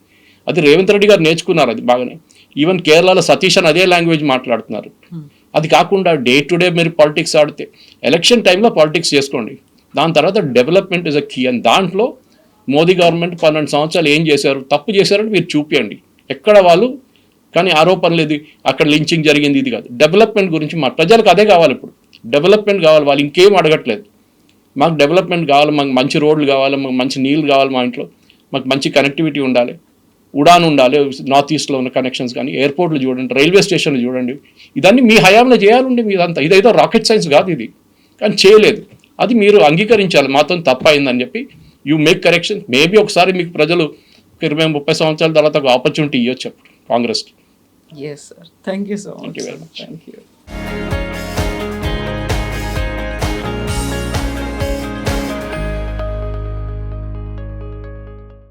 అది రేవంత్ రెడ్డి గారు నేర్చుకున్నారు అది బాగానే. ఈవెన్ కేరళలో సతీష్ అని అదే లాంగ్వేజ్ మాట్లాడుతున్నారు. అది కాకుండా డే టు డే మీరు పాలిటిక్స్ ఆడితే, ఎలక్షన్ టైంలో పాలిటిక్స్ చేసుకోండి, దాని తర్వాత development is a key. And దాంట్లో మోదీ గవర్నమెంట్ 12 సంవత్సరాలు ఏం చేశారు, తప్పు చేశారని మీరు చూపించండి. ఎక్కడ వాళ్ళు కానీ ఆరోపణలు ఇది అక్కడ లించింగ్ జరిగింది ఇది కాదు, డెవలప్మెంట్ గురించి మా ప్రజలకు అదే కావాలి. ఇప్పుడు డెవలప్మెంట్ కావాలి, వాళ్ళు ఇంకేం అడగట్లేదు. మాకు డెవలప్మెంట్ కావాలి, మాకు మంచి రోడ్లు కావాలి, మాకు మంచి నీళ్ళు కావాలి, మా ఇంట్లో మాకు మంచి కనెక్టివిటీ ఉండాలి, ఉడాన్ ఉండాలి, నార్త్ ఈస్ట్లో ఉన్న కనెక్షన్స్ కానీ, ఎయిర్పోర్ట్లు చూడండి, రైల్వే స్టేషన్లు చూడండి. ఇదన్నీ మీ హయాంలో చేయాలండి మీదంతా. ఇదైతే రాకెట్ సైన్స్ కాదు ఇది, కానీ చేయలేదు. అది మీరు అంగీకరించాలి, మాతో తప్పైందని చెప్పి యూ మేక్ కరెక్షన్. మేబీ ఒకసారి మీకు ప్రజలు 20-30 సంవత్సరాల తర్వాత ఒక ఆపర్చునిటీ ఇవ్వచ్చు అప్పుడు కాంగ్రెస్కి. Yes sir, thank you so much. Thank you very much. Thank you.